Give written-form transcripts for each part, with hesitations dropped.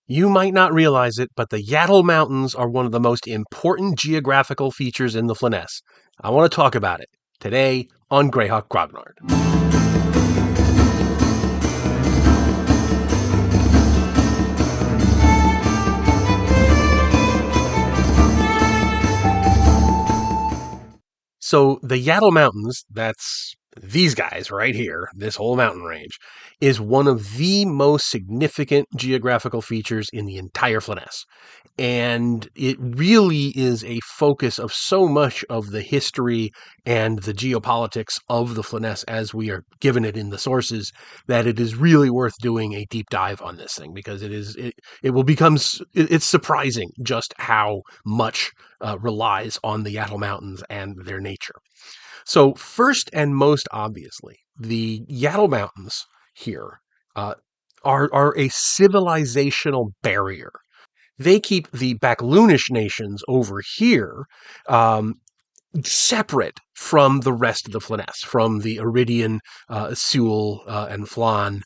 You might not realize it, but the Yatil Mountains are one of the most important geographical features in the Flanaess. I want to talk about it today on Greyhawk Grognard. So the Yatil Mountains, that's these guys right here, this whole mountain range, is one of the most significant geographical features in the entire Flanaess. And it really is a focus of so much of the history and the geopolitics of the Flanaess as we are given it in the sources, that it is really worth doing a deep dive on this thing, because it will become it's surprising just how much relies on the Yatil Mountains and their nature. So first and most obviously, the Yatil Mountains here uh, are a civilizational barrier. They keep the Backloonish nations over here um, separate from the rest of the Flanaess, from the Iridian, Sewell, and Flan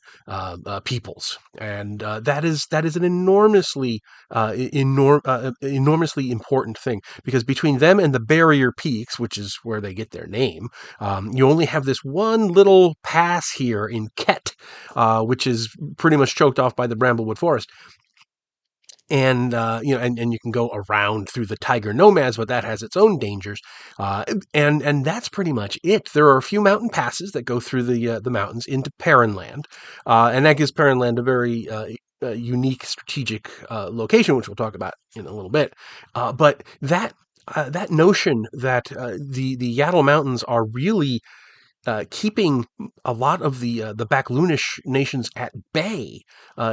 peoples, and that is an enormously important thing, because between them and the Barrier Peaks, which is where they get their name, you only have this one little pass here in Ket, which is pretty much choked off by the Bramblewood Forest, and and you can go around through the Tiger Nomads, but that has its own dangers, and that's pretty much it. There are a few mountain passes that go through the mountains into Perrinland, and that gives Perrinland a very unique strategic location, which we'll talk about in a little bit. But that notion that the Yatil Mountains are really keeping a lot of the Backloonish nations at bay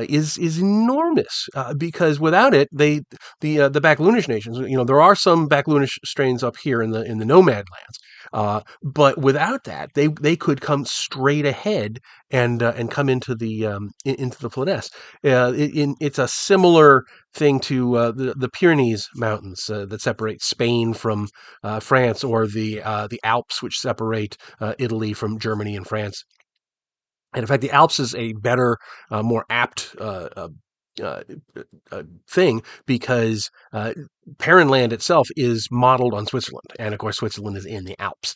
is enormous, because without it, the Backloonish nations, there are some Backloonish strains up here in the Nomad lands, but without that, they could come straight ahead and come into into the Flanaess. It's a similar thing to the Pyrenees Mountains that separate Spain from France, or the Alps, which separate Italy from Germany and France. And in fact, the Alps is a better, more apt uh, thing, because Perrinland itself is modeled on Switzerland, and of course, Switzerland is in the Alps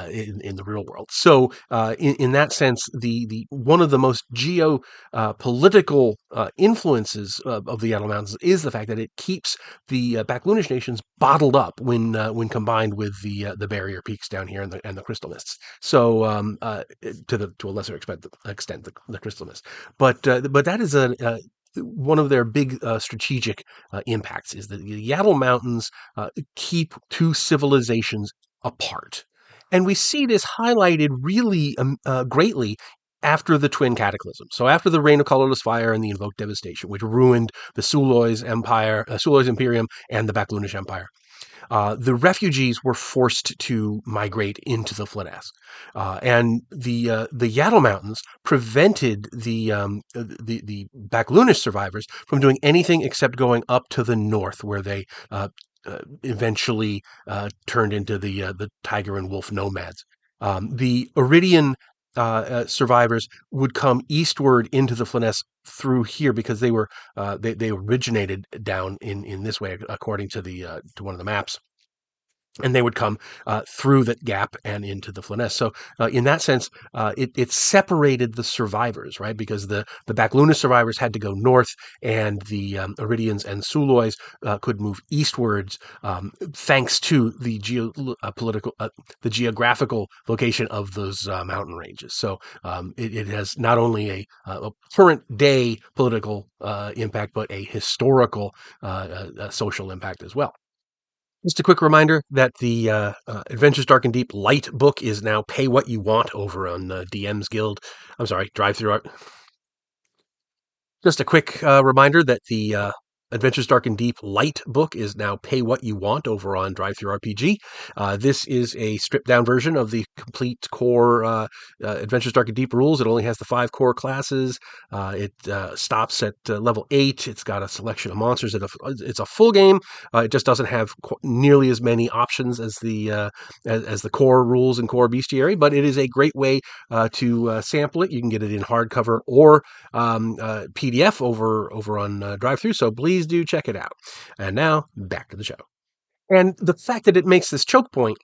in the real world. So, in that sense, the one of the most geopolitical influences of the Yatil Mountains is the fact that it keeps the Backloonish nations bottled up when combined with the Barrier Peaks down here and the Crystal Mists. So, to a lesser extent the Crystal Mist, but that is a one of their big strategic impacts, is that the Yatil Mountains keep two civilizations apart. And we see this highlighted really greatly after the Twin Cataclysms. So after the Reign of Colorless Fire and the Invoked Devastation, which ruined the Sulois Imperium, and the Backloonish Empire, the refugees were forced to migrate into the Flanaess, and the Yatil Mountains prevented the Backloonish survivors from doing anything except going up to the north, where they eventually turned into the Tiger and Wolf Nomads. The Iridian survivors would come eastward into the Flanaess through here, because they originated down in this way, according to the to one of the maps, and they would come through that gap and into the Flanaess. So, in that sense, it separated the survivors, right? Because the Backloonish survivors had to go north, and the Iridians and Sulois could move eastwards, thanks to the geographical location of those mountain ranges. So, it has not only a current day political impact, but a historical social impact as well. Just a quick reminder that the Adventures Dark and Deep Light book is now pay what you want over on DM's Guild. I'm sorry, Drive Through Art. Just a quick reminder that the Adventures Dark and Deep Light book is now Pay What You Want over on DriveThruRPG. This is a stripped down version of the complete core Adventures Dark and Deep rules. It only has the 5 core classes. It stops at level 8. It's got a selection of monsters. It's a full game. It just doesn't have nearly as many options as the core rules and core bestiary, but it is a great way to sample it. You can get it in hardcover or PDF over on DriveThru. So please do check it out. And now back to the show. And the fact that it makes this choke point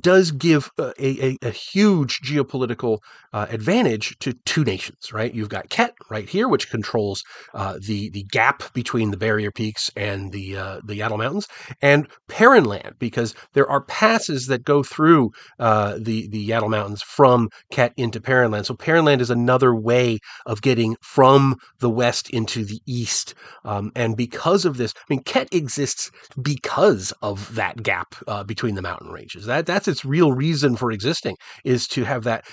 does give a huge geopolitical advantage to two nations, right? You've got Ket right here, which controls the gap between the barrier peaks and the Yatil Mountains, and Perrinland, because there are passes that go through the Yatil Mountains from Ket into Perrinland. So Perrinland is another way of getting from the west into the east. And because of this, I mean, Ket exists because of that gap between the mountain ranges. That's its real reason for existing, is to have that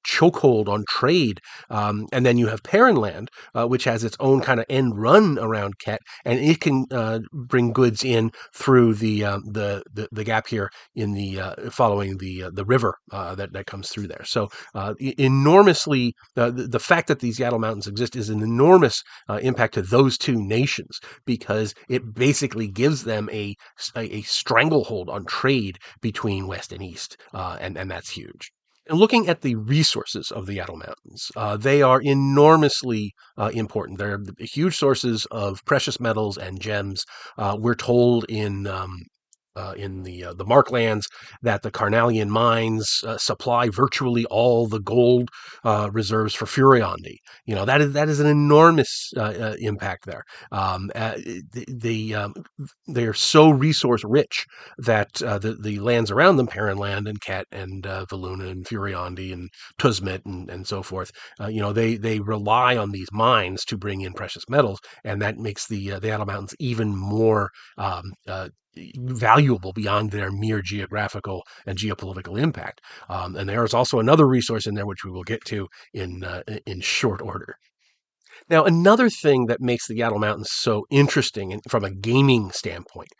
chokehold on trade. And then you have Perrinland, which has its own kind of end run around Ket, and it can bring goods in through the gap here in the following the river that comes through there. So enormously, the fact that these Yatil Mountains exist is an enormous impact to those two nations, because it basically gives them a stranglehold on trade between West and East, and that's huge. And looking at the resources of the Yatil Mountains, they are enormously important. They're huge sources of precious metals and gems. We're told in the Marklands that the Carnalian mines supply virtually all the gold reserves for Furiondi. You know, that is an enormous impact there. They're so resource rich that the lands around them, Perrinland and Ket and Valuna and Furiondi and Tusmet and so forth, they rely on these mines to bring in precious metals, and that makes the Yatil Mountains even more valuable beyond their mere geographical and geopolitical impact. And there is also another resource in there which we will get to in short order. Now, another thing that makes the Yatil Mountains so interesting from a gaming standpoint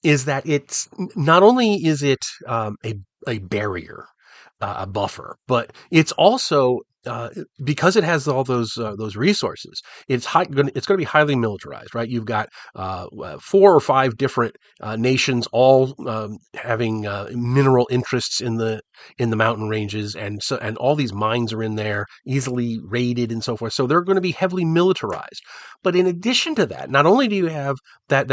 is that it's not only is it a barrier, a buffer, but it's also because it has all those resources. It's going to be highly militarized, right? You've got 4 or 5 different nations, all having mineral interests in the mountain ranges, and all these mines are in there, easily raided and so forth. So they're going to be heavily militarized. But in addition to that, not only do you have that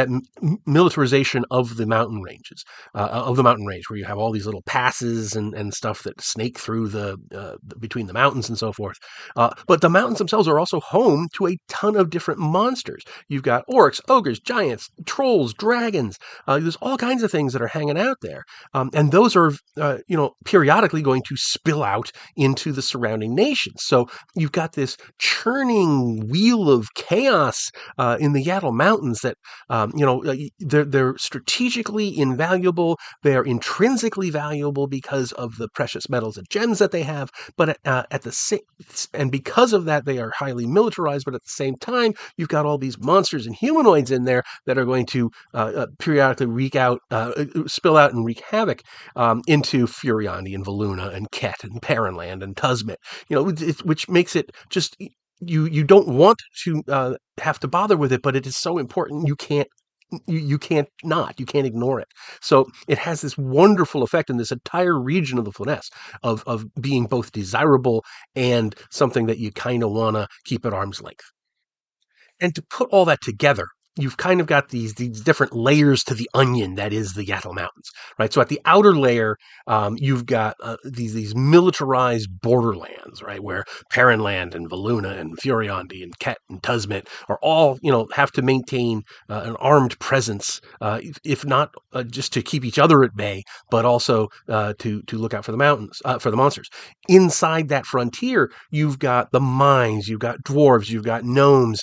militarization of the mountain ranges, of the mountain range, where you have all these little passes and stuff that snake through between the mountains and so forth. But the mountains themselves are also home to a ton of different monsters. You've got orcs, ogres, giants, trolls, dragons. There's all kinds of things that are hanging out there, and those are periodically going to spill out into the surrounding nations. So you've got this churning wheel of chaos in the Yatil Mountains that they're strategically invaluable. They're intrinsically valuable because of the precious metals and gems that they have, but at the same, and because of that, they are highly militarized. But at the same time, you've got all these monsters and humanoids in there that are going to periodically spill out and wreak havoc into Furiondi and Valuna and Ket and Perrinland and Tusmet. Which makes it just you don't want to have to bother with it, but it is so important you can't ignore it. So it has this wonderful effect in this entire region of the Floness of being both desirable and something that you kind of want to keep at arm's length. And to put all that together, you've kind of got these different layers to the onion that is the Yatil Mountains, right? So at the outer layer, you've got these militarized borderlands, right, where Perrinland and Valuna and Furiondi and Ket and Tusmet are all, have to maintain an armed presence, if not just to keep each other at bay, but also to look out for the mountains, for the monsters. Inside that frontier, you've got the mines, you've got dwarves, you've got gnomes,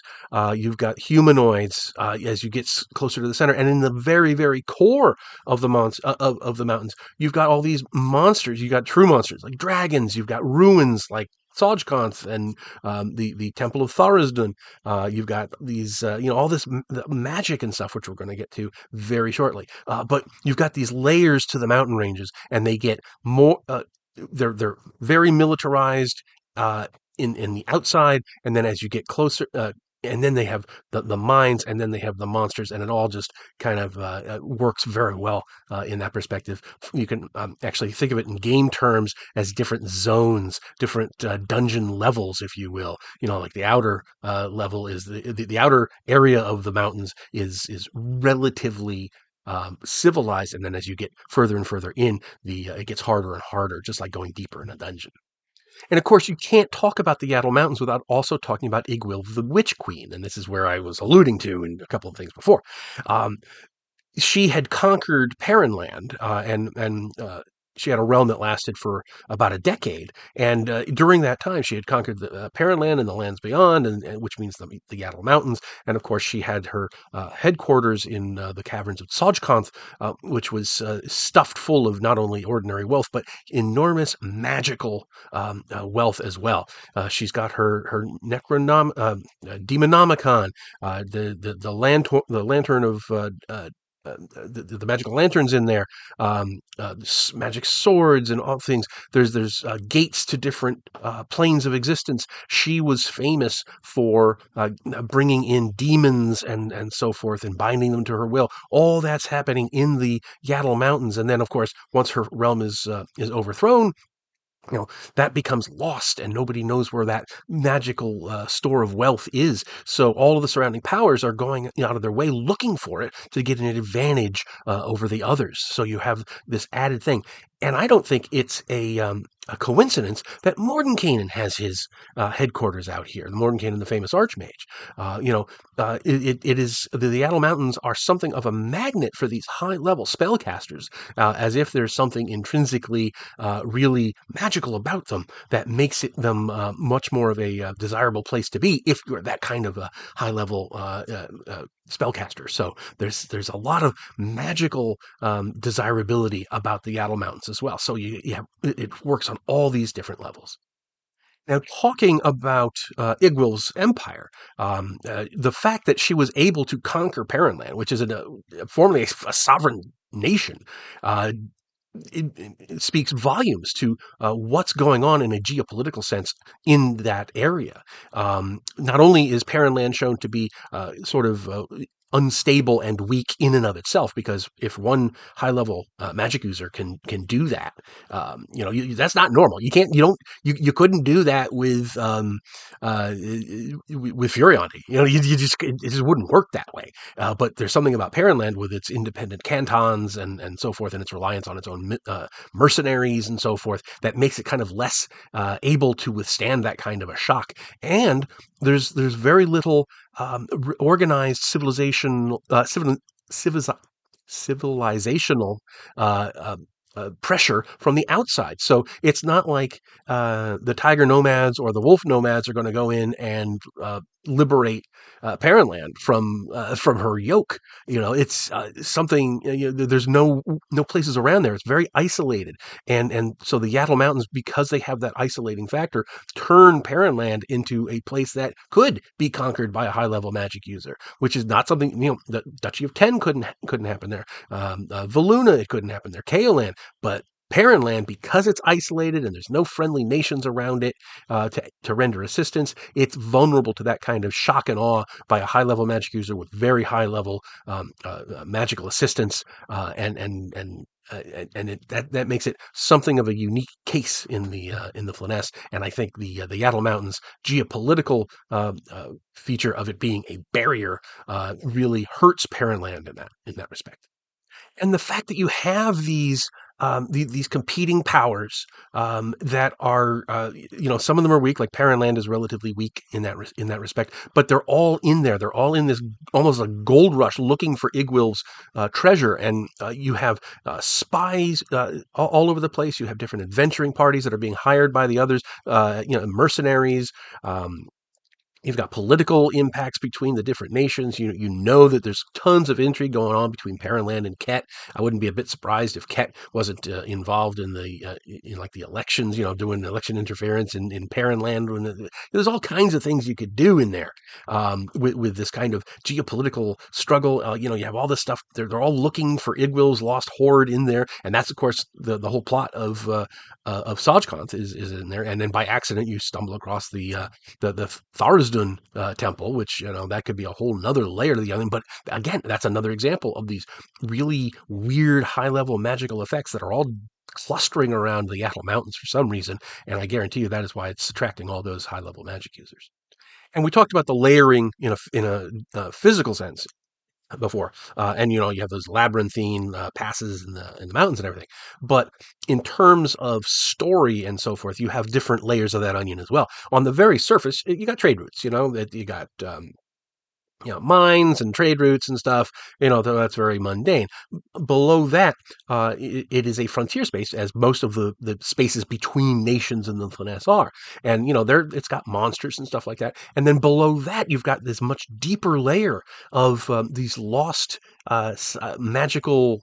you've got humanoids as you get closer to the center, and in the very, very core of the mountains, you've got all these monsters. You've got true monsters like dragons. You've got ruins like Sajkonth and the Temple of Tharizdun. You've got these, all this magic and stuff, which we're going to get to very shortly. But you've got these layers to the mountain ranges, and they get more. They're very militarized in the outside, and then as you get closer. And then they have the mines, and then they have the monsters, and it all just kind of works very well in that perspective. You can actually think of it in game terms as different zones, different dungeon levels, if you will. Like the outer level is the outer area of the mountains is relatively civilized, and then as you get further and further in, the it gets harder and harder, just like going deeper in a dungeon. And of course, you can't talk about the Yatil Mountains without also talking about Iggwilv, the Witch Queen, and this is where I was alluding to in a couple of things before. Um, she had conquered Perrinland, and she had a realm that lasted for about a decade. And during that time, she had conquered the Perrinland and the lands beyond, and which means the Yatil Mountains. And of course, she had her headquarters in the caverns of Sajkonth, which was stuffed full of not only ordinary wealth but enormous magical wealth as well. She's got her Demonomicon, the lantern of the magical lanterns in there, magic swords and all things. There's gates to different planes of existence. She was famous for bringing in demons and so forth and binding them to her will. All that's happening in the Yatil Mountains, and then of course once her realm is overthrown, you know that becomes lost, and nobody knows where that magical store of wealth is. So all of the surrounding powers are going out of their way looking for it to get an advantage over the others. So you have this added thing, and I don't think it's a coincidence that Mordenkainen has his headquarters out here. The Mordenkainen, the famous archmage. It is the Yatil Mountains are something of a magnet for these high level spellcasters, as if there's something intrinsically really magical about them that makes them much more of a desirable place to be if you're that kind of a high level spellcaster. So there's a lot of magical desirability about the Yatil Mountains as well. So you have it works on all these different levels. Now, talking about Iggwilv's empire, the fact that she was able to conquer Perrinland, which is formerly a sovereign nation, uh, it speaks volumes to what's going on in a geopolitical sense in that area. Not only is Perrinland shown to be sort of unstable and weak in and of itself, because if one high level magic user can do that, that's not normal. You couldn't do that with Furionti. It just wouldn't work that way. But there's something about Perrinland with its independent cantons and so forth, and its reliance on its own mercenaries and so forth, that makes it kind of less able to withstand that kind of a shock. And there's very little organized civilizational uh, uh, pressure from the outside. So it's not like the tiger nomads or the wolf nomads are going to go in and liberate Perrinland from her yoke. It's something. There's no places around there. It's very isolated, and so the Yatil Mountains, because they have that isolating factor, turn Perrinland into a place that could be conquered by a high level magic user, which is not something. The Duchy of Ten couldn't happen there. Valuna, it couldn't happen there. Kaolan, but Perrinland, because it's isolated and there's no friendly nations around it to render assistance, it's vulnerable to that kind of shock and awe by a high level magic user with very high level magical assistance, that makes it something of a unique case in the Flanaess. And I think the Yatil Mountains geopolitical feature of it being a barrier really hurts Perrinland in that respect. And the fact that you have these competing powers that are, some of them are weak, like Perrinland is relatively weak in that respect, but they're all in there. They're all in this almost a gold rush looking for Iggwilv's treasure, and you have spies all over the place. You have different adventuring parties that are being hired by the others, mercenaries. Um, You've got political impacts between the different nations. You know that there's tons of intrigue going on between Paranland and Ket. I wouldn't be a bit surprised if Ket wasn't involved in in like the elections, doing election interference in Paranland. There's all kinds of things you could do in there with this kind of geopolitical struggle. You have all this stuff. They're all looking for Iggwilv's lost hoard in there, and that's of course the whole plot of Sajkonth is in there. And then by accident you stumble across the Tharizdun temple, which that could be a whole nother layer to the onion. But again, that's another example of these really weird high level magical effects that are all clustering around the Yatil Mountains for some reason, and I guarantee you that is why it's attracting all those high level magic users. And we talked about the layering in a physical sense before, and you have those labyrinthine passes in the mountains and everything. But in terms of story and so forth, you have different layers of that onion as well. On the very surface, you got trade routes. That you got mines and trade routes and stuff. That's very mundane. Below that, it is a frontier space, as most of the spaces between nations in the Flanaess are. And it's got monsters and stuff like that. And then below that, you've got this much deeper layer of these lost magical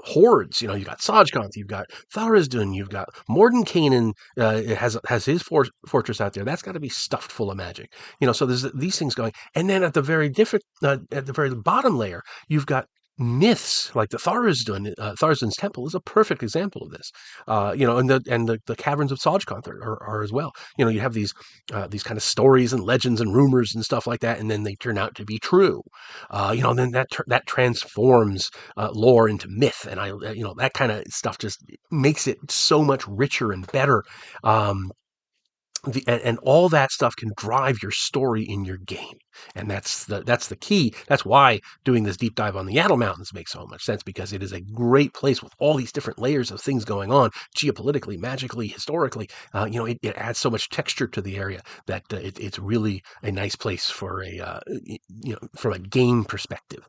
hordes. You've got Sajkonth, you've got Tharizdun, you've got Mordenkainen. It has his fortress out there. That's got to be stuffed full of magic. So there's these things going, and then at the very bottom layer, you've got myths like the Tharizdun's temple is a perfect example of this. And the caverns of Sajkonth are as well. You have these kind of stories and legends and rumors and stuff like that, and then they turn out to be true. And then that transforms lore into myth, and that kind of stuff just makes it so much richer and better. Um, and all that stuff can drive your story in your game, and that's the key. That's why doing this deep dive on the Yatil Mountains makes so much sense, because it is a great place with all these different layers of things going on, geopolitically, magically, historically. It adds so much texture to the area that it's really a nice place for from a game perspective.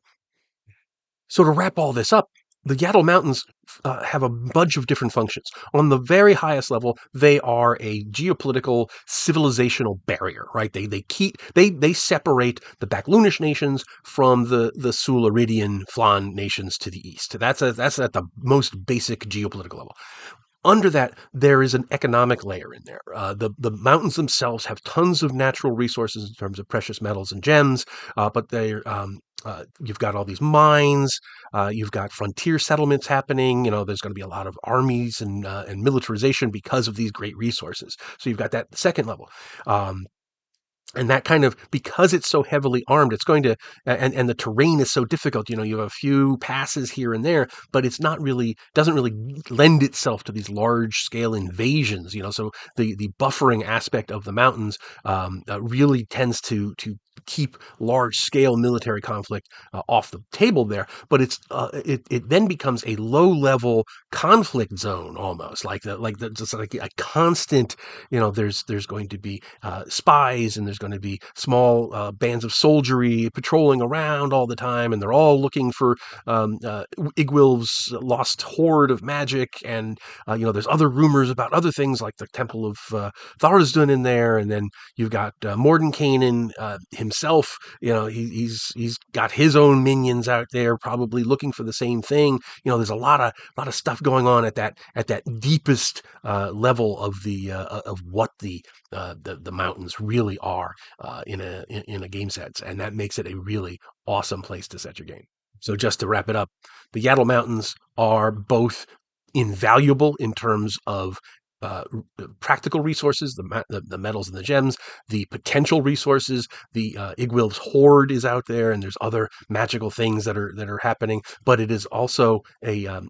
So to wrap all this up, the Yatil Mountains have a bunch of different functions. On the very highest level, they are a geopolitical civilizational barrier, right? They separate the Baklunish nations from the Sularidian Flan nations to the east. That's at the most basic geopolitical level. Under that, there is an economic layer in there. The mountains themselves have tons of natural resources in terms of precious metals and gems, but you've got all these mines. You've got frontier settlements happening. There's going to be a lot of armies and militarization because of these great resources. So you've got that second level. And that kind of, because it's so heavily armed, it's going to, and the terrain is so difficult. You have a few passes here and there, but doesn't really lend itself to these large scale invasions. So the buffering aspect of the mountains really tends to keep large scale military conflict off the table there. But it then becomes a low level conflict zone, almost just like a constant. There's going to be spies, and there's going to be small bands of soldiery patrolling around all the time, and they're all looking for Iggwilv's lost hoard of magic. And there's other rumors about other things like the Temple of Tharizdun in there, and then you've got Mordenkainen himself. He's got his own minions out there, probably looking for the same thing. There's a lot of stuff going on at that deepest level of what the mountains really are in a game sense, and that makes it a really awesome place to set your game. So just to wrap it up, the Yatil Mountains are both invaluable in terms of uh, practical resources, the metals and the gems, the potential resources. The Iggwilv's hoard is out there, and there's other magical things that are happening. But it is also a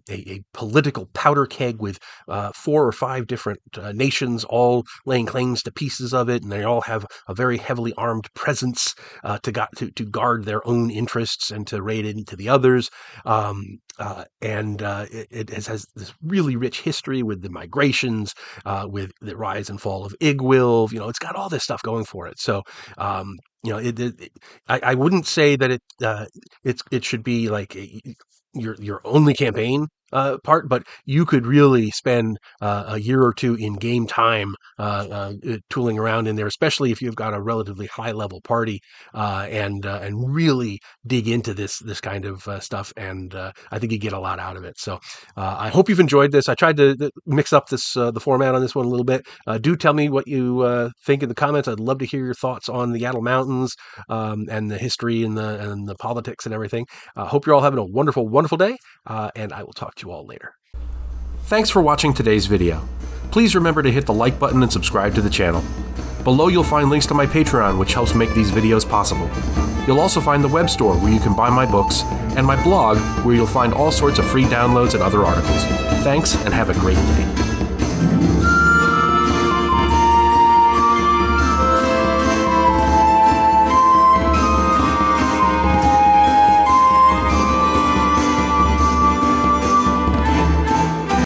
political powder keg with 4 or 5 different nations all laying claims to pieces of it, and they all have a very heavily armed presence to guard their own interests and to raid into the others. It has this really rich history with the migrations, with the rise and fall of Iggwilv. It's got all this stuff going for it. So, I wouldn't say that it should be like your only campaign. part, but you could really spend a year or two in game time tooling around in there, especially if you've got a relatively high level party and really dig into this kind of stuff. And I think you get a lot out of it. So I hope you've enjoyed this. I tried to mix up the format on this one a little bit. Do tell me what you think in the comments. I'd love to hear your thoughts on the Yatil Mountains and the history and the politics and everything. Hope you're all having a wonderful, wonderful day, and I will talk to you all later. Thanks for watching today's video. Please remember to hit the like button and subscribe to the channel. Below you'll find links to my Patreon, which helps make these videos possible. You'll also find the web store where you can buy my books, and my blog where you'll find all sorts of free downloads and other articles. Thanks, and have a great day.